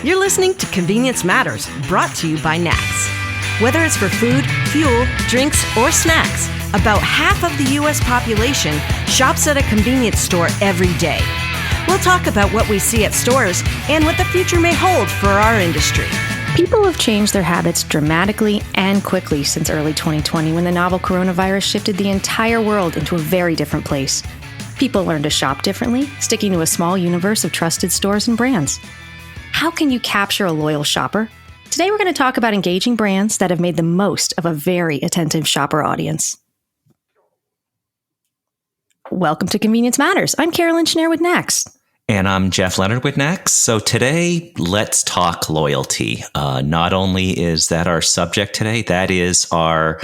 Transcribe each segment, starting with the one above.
You're listening to Convenience Matters, brought to you by NACS. Whether it's for food, fuel, drinks, or snacks, about half of the U.S. population shops at a convenience store every day. We'll talk about what we see at stores and what the future may hold for our industry. People have changed their habits dramatically and quickly since early 2020 when the novel coronavirus shifted the entire world into a very different place. People learned to shop differently, sticking to a small universe of trusted stores and brands. How can you capture a loyal shopper? Today we're going to talk about engaging brands that have made the most of a very attentive shopper audience. Welcome to Convenience Matters. I'm Carolyn Schnare with NACS. And I'm Jeff Lenard with NACS. So today, let's talk loyalty. Not only is that our subject today, that is our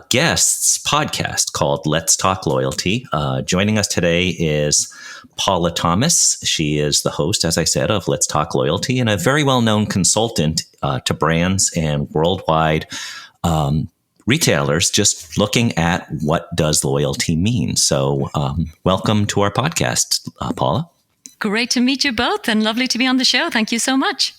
guest's podcast called Let's Talk Loyalty. Joining us today is Paula Thomas. She is the host, as I said, of Let's Talk Loyalty and a very well-known consultant to brands and worldwide retailers just looking at what does loyalty mean. So welcome to our podcast, Paula. Great to meet you both and lovely to be on the show. Thank you so much.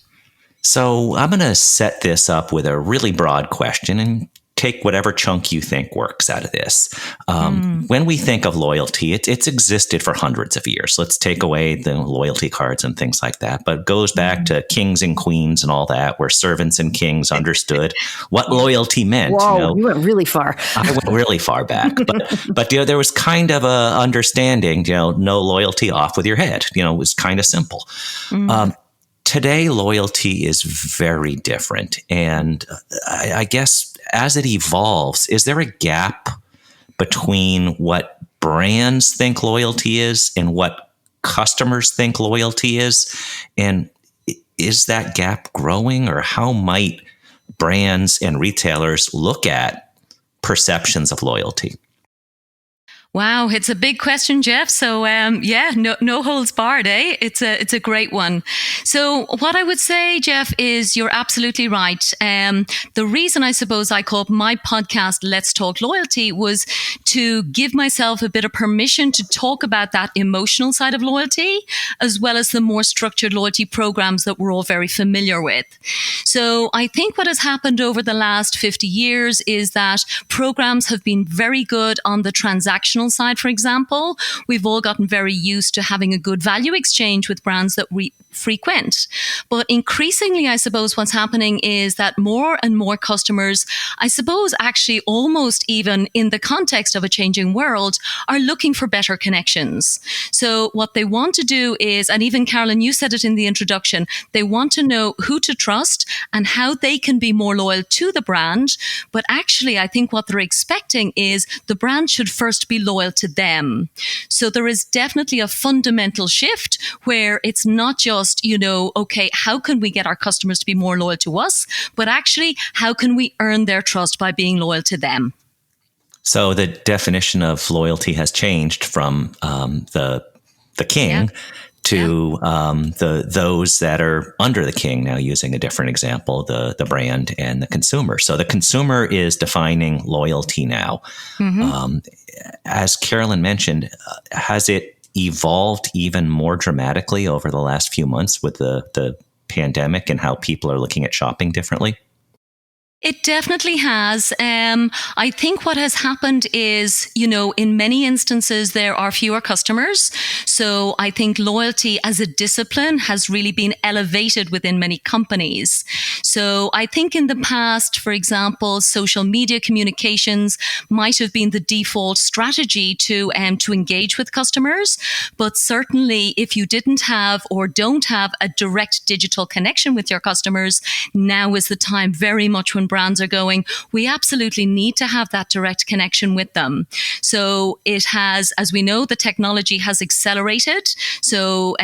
So I'm going to set this up with a really broad question and take whatever chunk you think works out of this. When we think of loyalty, it's existed for hundreds of years. Let's take away the loyalty cards and things like that. But it goes back to kings and queens and all that, where servants and kings understood what loyalty meant. Whoa, you went really far. I went really far back. But there was kind of a understanding, no loyalty, off with your head. It was kind of simple. Today, loyalty is very different. And I guess as it evolves, is there a gap between what brands think loyalty is and what customers think loyalty is? And is that gap growing, or how might brands and retailers look at perceptions of loyalty? Wow, it's a big question, Jeff. So no holds barred, eh? It's a great one. So what I would say, Jeff, is you're absolutely right. The reason I suppose I called my podcast Let's Talk Loyalty was to give myself a bit of permission to talk about that emotional side of loyalty, as well as the more structured loyalty programs that we're all very familiar with. So I think what has happened over the last 50 years is that programs have been very good on the transactional side, for example. We've all gotten very used to having a good value exchange with brands that we frequent. But increasingly, I suppose what's happening is that more and more customers, I suppose actually almost even in the context of a changing world, are looking for better connections. So what they want to do is, and even Carolyn, you said it in the introduction, they want to know who to trust and how they can be more loyal to the brand. But actually, I think what they're expecting is the brand should first be loyal to them. So there is definitely a fundamental shift where it's not just, okay, how can we get our customers to be more loyal to us? But actually, how can we earn their trust by being loyal to them? So the definition of loyalty has changed from the king to those that are under the king, now using a different example, the brand and the consumer. So the consumer is defining loyalty now. As Carolyn mentioned, has it evolved even more dramatically over the last few months with the pandemic and how people are looking at shopping differently? It definitely has. I think what has happened is, in many instances, there are fewer customers. So I think loyalty as a discipline has really been elevated within many companies. So I think in the past, for example, social media communications might have been the default strategy to engage with customers. But certainly if you didn't have or don't have a direct digital connection with your customers, now is the time very much when brands are going, we absolutely need to have that direct connection with them. So it has, as we know, the technology has accelerated. So,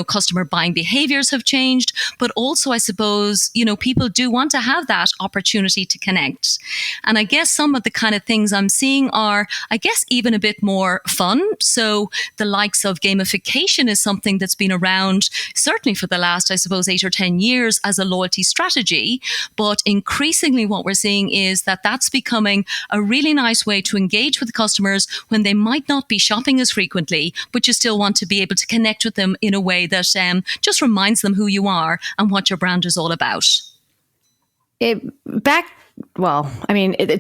customer buying behaviors have changed, but also I suppose, people do want to have that opportunity to connect. And I guess some of the kind of things I'm seeing are, I guess, even a bit more fun. So the likes of gamification is something that's been around certainly for the last, I suppose, 8 or 10 years as a loyalty strategy, but increasingly increasingly what we're seeing is that that's becoming a really nice way to engage with customers when they might not be shopping as frequently, but you still want to be able to connect with them in a way that just reminds them who you are and what your brand is all about. It's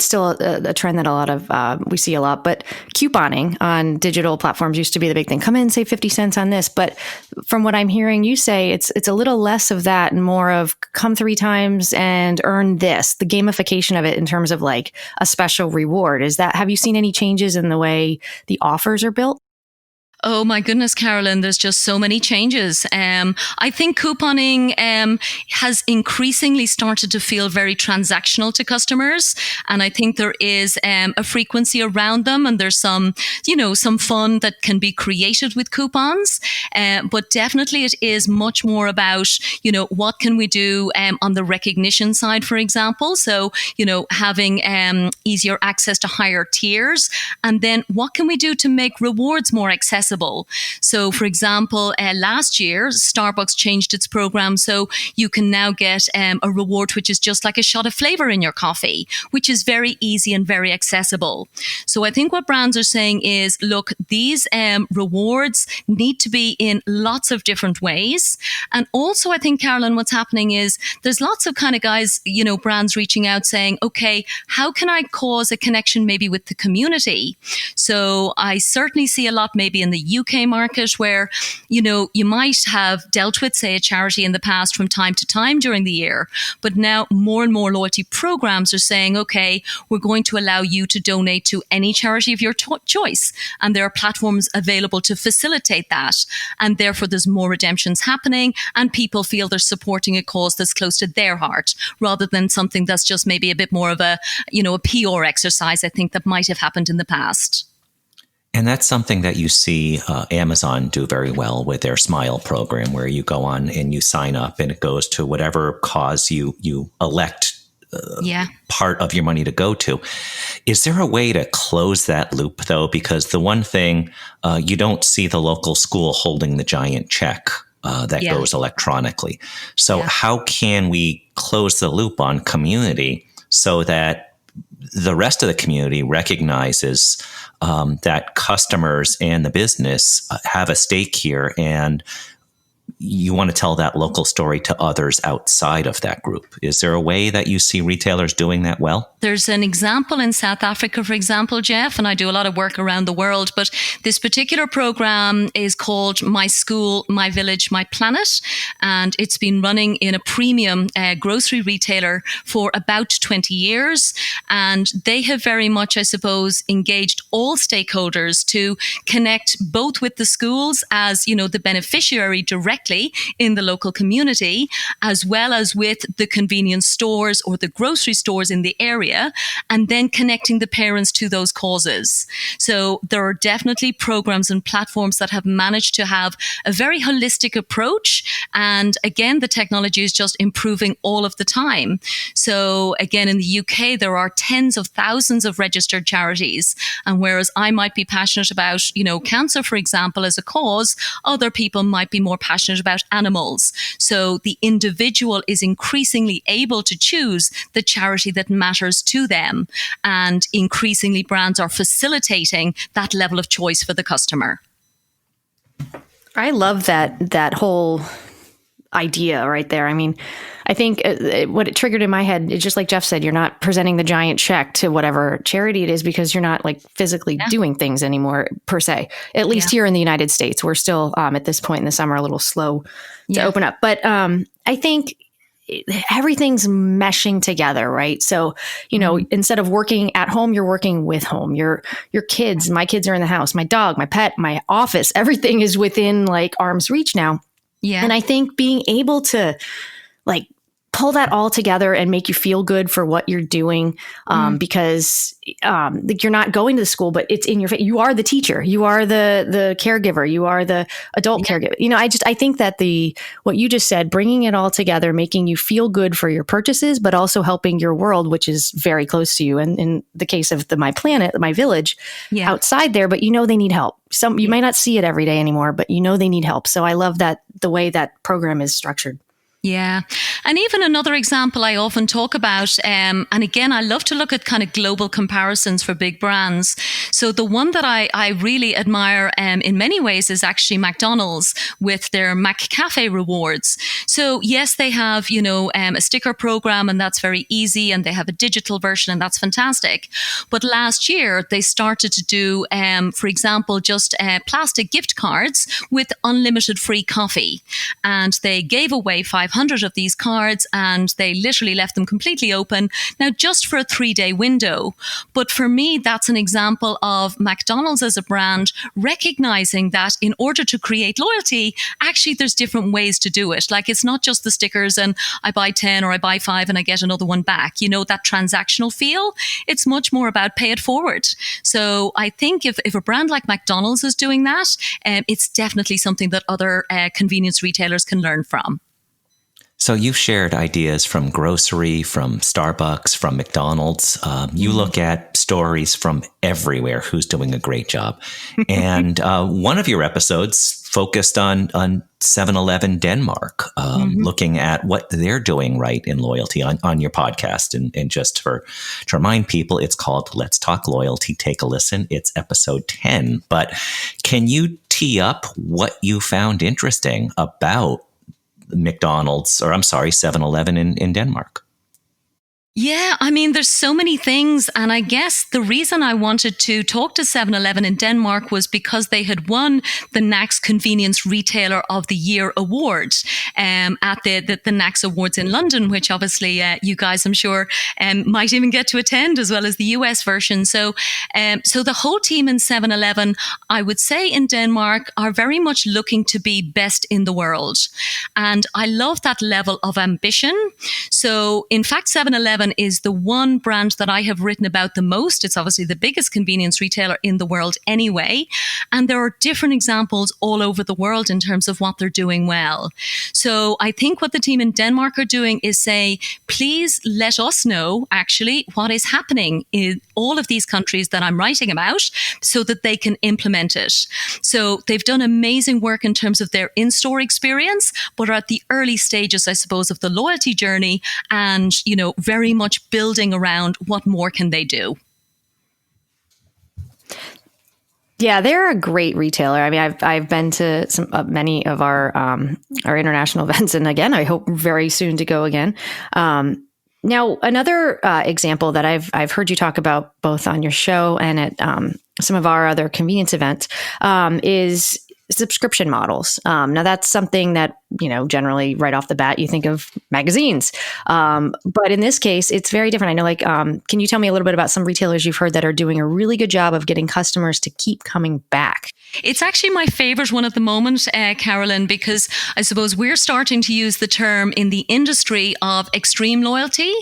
still a trend that a lot of we see a lot, but couponing on digital platforms used to be the big thing. Come in, save 50 cents on this. But from what I'm hearing you say, it's a little less of that and more of come 3 times and earn this, the gamification of it in terms of like a special reward. Have you seen any changes in the way the offers are built? Oh my goodness, Carolyn, there's just so many changes. I think couponing has increasingly started to feel very transactional to customers. And I think there is a frequency around them, and there's some fun that can be created with coupons. But definitely it is much more about, what can we do on the recognition side, for example. So, having easier access to higher tiers. And then what can we do to make rewards more accessible? So, for example, last year, Starbucks changed its program so you can now get a reward which is just like a shot of flavor in your coffee, which is very easy and very accessible. So I think what brands are saying is, look, these rewards need to be in lots of different ways. And also, I think, Carolyn, what's happening is there's lots of kind of guys, brands reaching out saying, okay, how can I cause a connection maybe with the community? So I certainly see a lot maybe in the UK market where, you might have dealt with, say, a charity in the past from time to time during the year. But now more and more loyalty programs are saying, okay, we're going to allow you to donate to any charity of your choice. And there are platforms available to facilitate that. And therefore, there's more redemptions happening and people feel they're supporting a cause that's close to their heart rather than something that's just maybe a bit more of a PR exercise, I think, that might have happened in the past. And that's something that you see Amazon do very well with their Smile program, where you go on and you sign up and it goes to whatever cause you elect part of your money to go to. Is there a way to close that loop, though? Because the one thing, you don't see the local school holding the giant check that goes electronically. So how can we close the loop on community so that the rest of the community recognizes that customers and the business have a stake here, and you want to tell that local story to others outside of that group? Is there a way that you see retailers doing that well? There's an example in South Africa, for example, Jeff, and I do a lot of work around the world, but this particular program is called My School, My Village, My Planet, and it's been running in a premium grocery retailer for about 20 years, and they have very much, I suppose, engaged all stakeholders to connect both with the schools as, the beneficiary directly in the local community, as well as with the convenience stores or the grocery stores in the area, and then connecting the parents to those causes. So there are definitely programs and platforms that have managed to have a very holistic approach. And again, the technology is just improving all of the time. So again, in the UK, there are tens of thousands of registered charities. And whereas I might be passionate about, cancer, for example, as a cause, other people might be more passionate about animals. So the individual is increasingly able to choose the charity that matters to them. And increasingly brands are facilitating that level of choice for the customer. I love that whole idea right there. I mean, I think what it triggered in my head is just like Jeff said, you're not presenting the giant check to whatever charity it is because you're not like physically doing things anymore per se. At least here in the United States, we're still at this point in the summer a little slow to open up. But I think everything's meshing together, right? So, instead of working at home, you're working with home. Your kids, my kids are in the house, my dog, my pet, my office, everything is within like arm's reach now. Yeah. And I think being able to like pull that all together and make you feel good for what you're doing, because you're not going to the school, but it's in your face. You are the teacher. You are the caregiver. You are the adult caregiver. I think that what you just said, bringing it all together, making you feel good for your purchases, but also helping your world, which is very close to you. And in the case of My Planet, My Village, outside there, but they need help. You might not see it every day anymore, but they need help. So I love that the way that program is structured. Yeah. And even another example I often talk about, and again, I love to look at kind of global comparisons for big brands. So the one that I really admire in many ways is actually McDonald's with their McCafe rewards. So yes, they have, a sticker program, and that's very easy, and they have a digital version, and that's fantastic. But last year, they started to do, for example, just plastic gift cards with unlimited free coffee. And they gave away 500 of these cards, and they literally left them completely open, now just for a 3-day window. But for me, that's an example of McDonald's as a brand recognizing that in order to create loyalty, actually there's different ways to do it. Like, it's not just the stickers and I buy 10 or I buy 5 and I get another one back. That transactional feel, it's much more about pay it forward. So I think if a brand like McDonald's is doing that, it's definitely something that other convenience retailers can learn from. So you've shared ideas from grocery, from Starbucks, from McDonald's. You look at stories from everywhere who's doing a great job. And one of your episodes focused on 7-Eleven Denmark, looking at what they're doing right in loyalty on your podcast. And just to remind people, it's called Let's Talk Loyalty. Take a listen. It's episode 10. But can you tee up what you found interesting about McDonald's, 7-Eleven in Denmark? Yeah, there's so many things. And I guess the reason I wanted to talk to 7-Eleven in Denmark was because they had won the NACS Convenience Retailer of the Year award at the NACS Awards in London, which obviously you guys, I'm sure, might even get to attend, as well as the US version. So the whole team in 7-Eleven, I would say in Denmark, are very much looking to be best in the world. And I love that level of ambition. So in fact, 7-Eleven is the one brand that I have written about the most. It's obviously the biggest convenience retailer in the world anyway. And there are different examples all over the world in terms of what they're doing well. So I think what the team in Denmark are doing is say, please let us know actually what is happening in all of these countries that I'm writing about so that they can implement it. So they've done amazing work in terms of their in-store experience, but are at the early stages, I suppose, of the loyalty journey and, very much building around what more can they do. Yeah, they're a great retailer. I've been to many of our international events, and again, I hope very soon to go again. Now, another example that I've heard you talk about both on your show and at some of our other convenience events is subscription models. Now, that's something that, generally right off the bat, you think of magazines. But in this case, it's very different. I know, can you tell me a little bit about some retailers you've heard that are doing a really good job of getting customers to keep coming back? It's actually my favorite one at the moment, Carolyn, because I suppose we're starting to use the term in the industry of extreme loyalty.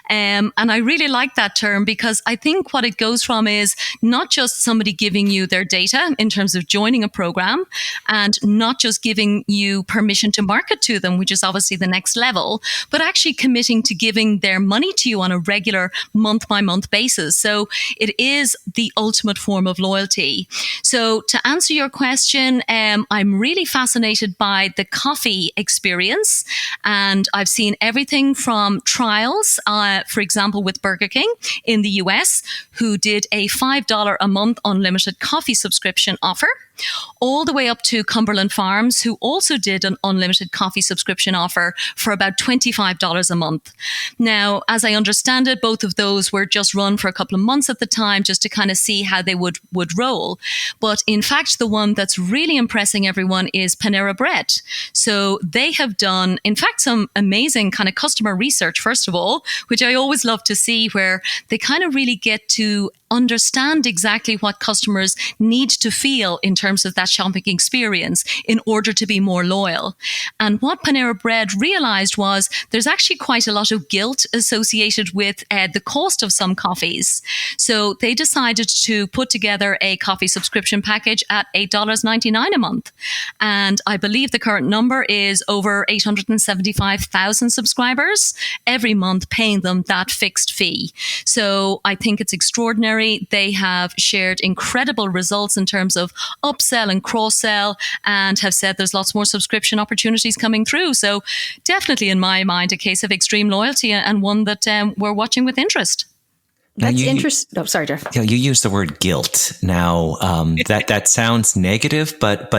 And I really like that term because I think what it goes from is not just somebody giving you their data in terms of joining a program and not just giving you permission to market to them, which is obviously the next level, but actually committing to giving their money to you on a regular month-by-month basis. So it is the ultimate form of loyalty. So to answer your question, I'm really fascinated by the coffee experience. And I've seen everything from trials, for example, with Burger King in the US, who did a $5 a month unlimited coffee subscription offer, all the way up to Cumberland Farms, who also did an unlimited coffee subscription offer for about $25 a month. Now, as I understand it, both of those were just run for a couple of months at the time, just to kind of see how they would roll. But in fact, the one that's really impressing everyone is Panera Bread. So they have done, in fact, some amazing kind of customer research, first of all, which I always love to see, where they kind of really get to understand exactly what customers need to feel in terms of that shopping experience in order to be more loyal. And what Panera Bread realized was there's actually quite a lot of guilt associated with the cost of some coffees. So they decided to put together a coffee subscription package at $8.99 a month. And I believe the current number is over 875,000 subscribers every month paying them that fixed fee. So I think it's extraordinary. January, they have shared incredible results in terms of upsell and cross-sell, and have said there's lots more subscription opportunities coming through. So definitely, in my mind, a case of extreme loyalty, and one that we're watching with interest. That's interesting. Oh, sorry, Jeff. You use the word guilt. Now, that sounds negative, but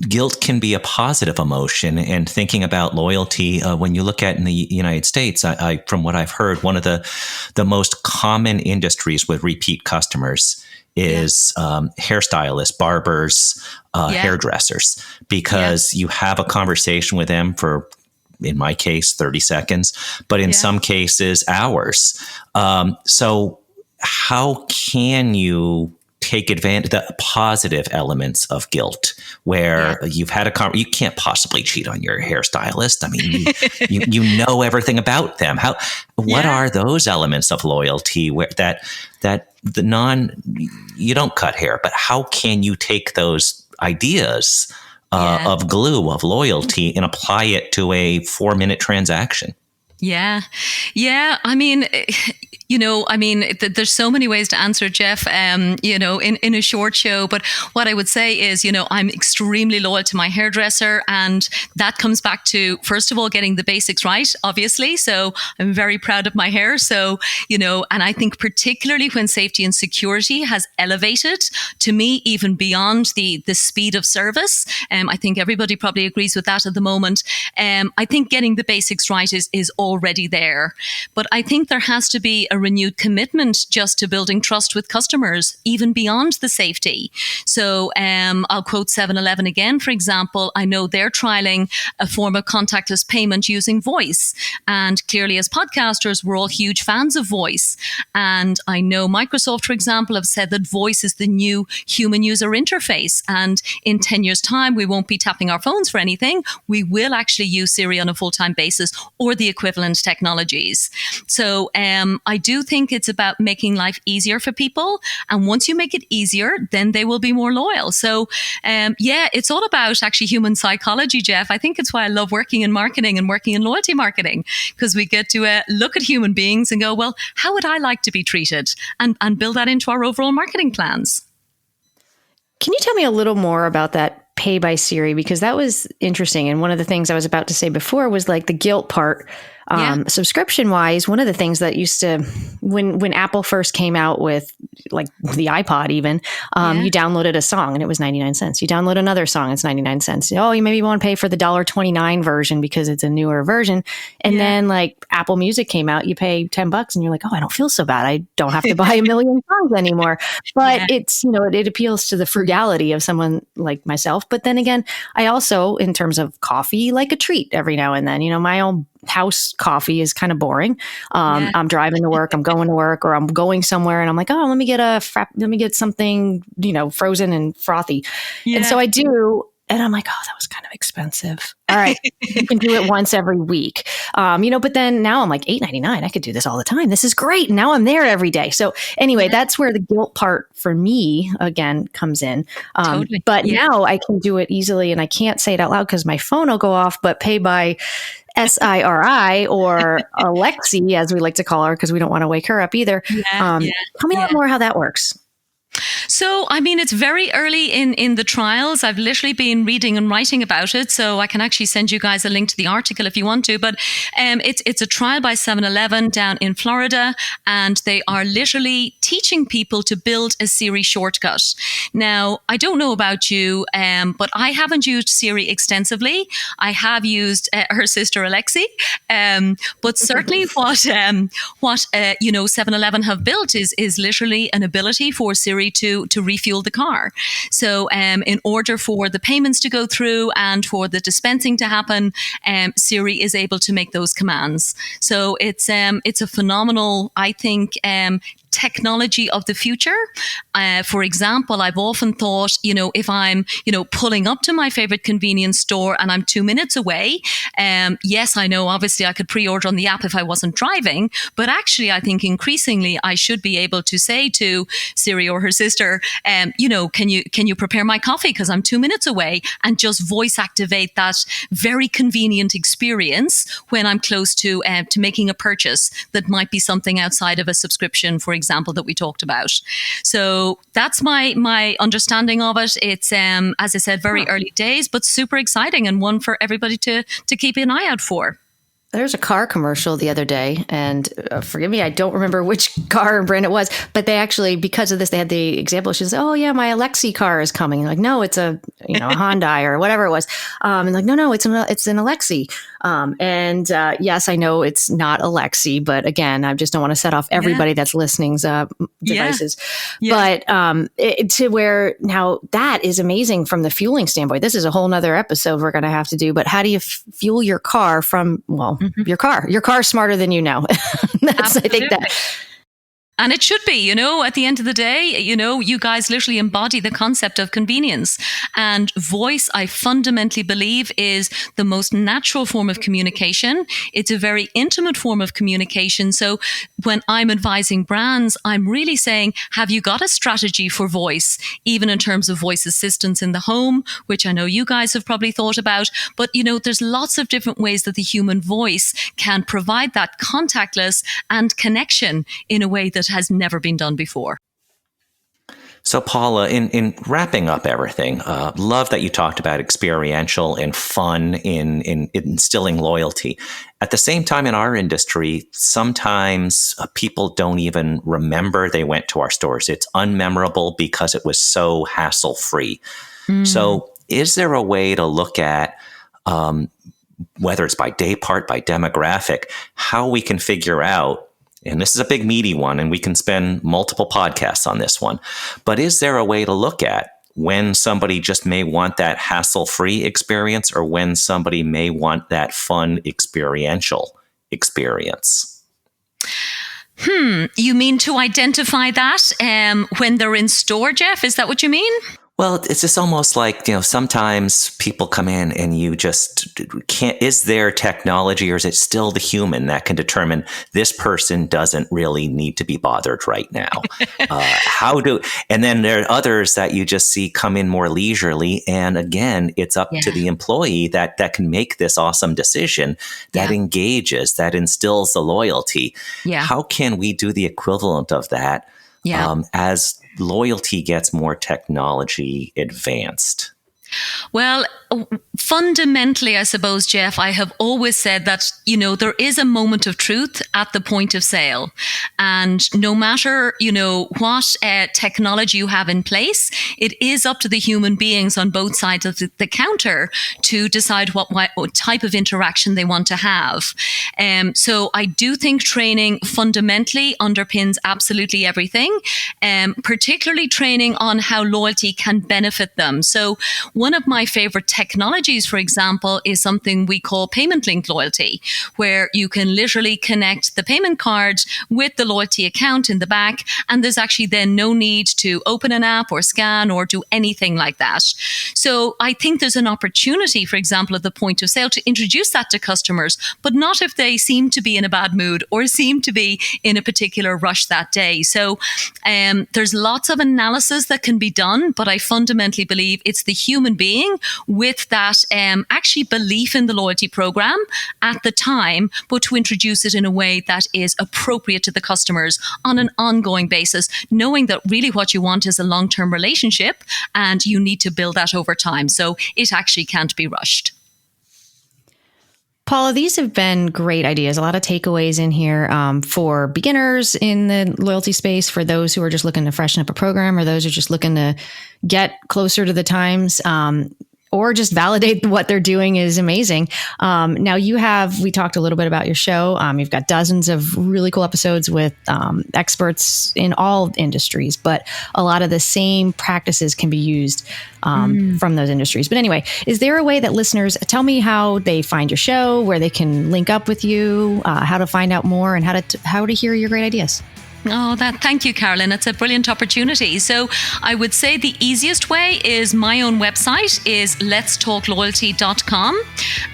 guilt can be a positive emotion. And thinking about loyalty, when you look at in the United States, I from what I've heard, one of the most common industries with repeat customers is hairstylists, barbers, hairdressers, because you have a conversation with them for, in my case, 30 seconds, but in some cases, hours. So how can you take advantage of the positive elements of guilt where you've had you can't possibly cheat on your hairstylist. I mean, you know everything about them. What are those elements of loyalty where you don't cut hair, but how can you take those ideas of glue, of loyalty, and apply it to a 4-minute transaction? Yeah. I mean, there's so many ways to answer, Jeff, in a short show. But what I would say is, I'm extremely loyal to my hairdresser. And that comes back to, first of all, getting the basics right, obviously. So I'm very proud of my hair. So, and I think particularly when safety and security has elevated to me, even beyond the speed of service. I think everybody probably agrees with that at the moment. I think getting the basics right is already there. But I think there has to be a renewed commitment just to building trust with customers, even beyond the safety. So I'll quote 7-Eleven again, for example. I know they're trialing a form of contactless payment using voice. And clearly, as podcasters, we're all huge fans of voice. And I know Microsoft, for example, have said that voice is the new human user interface. And in 10 years' time, we won't be tapping our phones for anything. We will actually use Siri on a full-time basis, or the equivalent technologies. So I do think it's about making life easier for people. And once you make it easier, then they will be more loyal. So it's all about actually human psychology, Jeff. I think it's why I love working in marketing and working in loyalty marketing, because we get to look at human beings and go, well, how would I like to be treated? And build that into our overall marketing plans. Can you tell me a little more about that Pay by Siri? Because that was interesting. And one of the things I was about to say before was like the guilt part. Subscription wise, one of the things that used to, when Apple first came out with like the iPod even, you downloaded a song and it was 99 cents. You download another song, it's 99 cents. Oh, you maybe want to pay for the $1.29 version because it's a newer version. And then like Apple Music came out, you pay $10 and you're like, oh, I don't feel so bad. I don't have to buy a million songs anymore. But it's, it appeals to the frugality of someone like myself. But then again, I also, in terms of coffee, like a treat every now and then. My own house coffee is kind of boring. I'm driving to work, I'm going to work, or I'm going somewhere and I'm like, oh, let me get something, frozen and frothy. And so I do. And I'm like, oh, that was kind of expensive. All right. You can do it once every week. But then now I'm like $8.99. I could do this all the time. This is great. Now I'm there every day. So anyway, that's where the guilt part for me, again, comes in. Totally. But now I can do it easily, and I can't say it out loud because my phone will go off, but pay by Siri, or Alexi, as we like to call her, because we don't want to wake her up either. Tell me a little more how that works. So, it's very early in the trials. I've literally been reading and writing about it, so I can actually send you guys a link to the article if you want to. But it's a trial by 7-Eleven down in Florida, and they are literally teaching people to build a Siri shortcut. Now, I don't know about you, but I haven't used Siri extensively. I have used her sister Alexi, but certainly what 7-Eleven have built is literally an ability for Siri to refuel the car. So in order for the payments to go through and for the dispensing to happen, Siri is able to make those commands. So it's a phenomenal, I think, technology of the future. For example, I've often thought, if I'm, pulling up to my favorite convenience store and I'm 2 minutes away, yes, I know obviously I could pre-order on the app if I wasn't driving, but actually I think increasingly I should be able to say to Siri or her sister, can you prepare my coffee because I'm 2 minutes away, and just voice activate that very convenient experience when I'm close to making a purchase that might be something outside of a subscription, for example, that we talked about. So that's my understanding of it. It's, as I said, very early days, but super exciting, and one for everybody to keep an eye out for. There's a car commercial the other day, and forgive me, I don't remember which car brand it was, but they actually, because of this, they had the example. She says, "Oh yeah, my Alexi car is coming." And like, no, it's a Hyundai or whatever it was. And like, no, it's an Alexi. Yes, I know it's not Alexi, but again, I just don't want to set off everybody that's listening's devices. Yeah. But to where now that is amazing from the fueling standpoint. This is a whole nother episode we're going to have to do. But how do you fuel your car from your car? Your car's smarter than you know. That's, I think that. And it should be, at the end of the day, you guys literally embody the concept of convenience. And voice, I fundamentally believe, is the most natural form of communication. It's a very intimate form of communication. So when I'm advising brands, I'm really saying, have you got a strategy for voice, even in terms of voice assistants in the home, which I know you guys have probably thought about. But, there's lots of different ways that the human voice can provide that contactless and connection in a way that has never been done before. So Paula, in wrapping up everything, love that you talked about experiential and fun in instilling loyalty. At the same time, in our industry, sometimes people don't even remember they went to our stores. It's unmemorable because it was so hassle-free. So is there a way to look at, whether it's by day part, by demographic, how we can figure out, and this is a big meaty one, and we can spend multiple podcasts on this one, but is there a way to look at when somebody just may want that hassle-free experience or when somebody may want that fun experiential experience? You mean to identify that when they're in store, Jeff? Is that what you mean? Well, it's just almost like, sometimes people come in and you just can't, is there technology or is it still the human that can determine this person doesn't really need to be bothered right now? And then there are others that you just see come in more leisurely. And again, it's up to the employee that can make this awesome decision that engages, that instills the loyalty. Yeah. How can we do the equivalent of that as loyalty gets more technology advanced? Well, fundamentally, I suppose, Jeff, I have always said that, there is a moment of truth at the point of sale. And no matter, what technology you have in place, it is up to the human beings on both sides of the counter to decide what type of interaction they want to have. So I do think training fundamentally underpins absolutely everything, particularly training on how loyalty can benefit them. So one of my favorite technologies, for example, is something we call payment link loyalty, where you can literally connect the payment card with the loyalty account in the back. And there's actually then no need to open an app or scan or do anything like that. So I think there's an opportunity, for example, at the point of sale to introduce that to customers, but not if they seem to be in a bad mood or seem to be in a particular rush that day. So there's lots of analysis that can be done, but I fundamentally believe it's the human being with that actually belief in the loyalty program at the time, but to introduce it in a way that is appropriate to the customers on an ongoing basis, knowing that really what you want is a long-term relationship and you need to build that over time. So it actually can't be rushed. Paula, these have been great ideas. A lot of takeaways in here for beginners in the loyalty space, for those who are just looking to freshen up a program or those who are just looking to get closer to the times. Or just validate what they're doing is amazing. Now we talked a little bit about your show. You've got dozens of really cool episodes with experts in all industries, but a lot of the same practices can be used from those industries. But anyway, is there a way that listeners, tell me how they find your show, where they can link up with you, how to find out more, and how to hear your great ideas? Thank you, Carolyn. It's a brilliant opportunity. So I would say the easiest way is my own website is letstalkloyalty.com.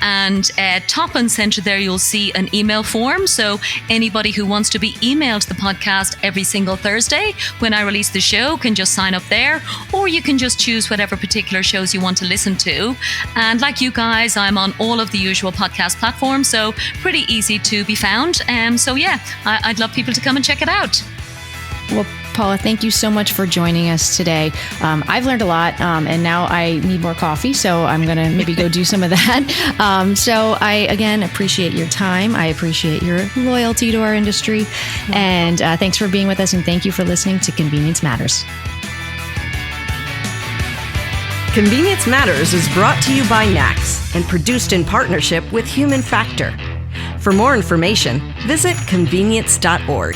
And top and center there, you'll see an email form. So anybody who wants to be emailed the podcast every single Thursday when I release the show can just sign up there, or you can just choose whatever particular shows you want to listen to. And like you guys, I'm on all of the usual podcast platforms, so pretty easy to be found. So yeah, I'd love people to come and check it out. Well, Paula, thank you so much for joining us today. I've learned a lot, and now I need more coffee, so I'm going to maybe go do some of that. So I, again, appreciate your time. I appreciate your loyalty to our industry. And thanks for being with us, and thank you for listening to Convenience Matters. Convenience Matters is brought to you by NACS and produced in partnership with Human Factor. For more information, visit convenience.org.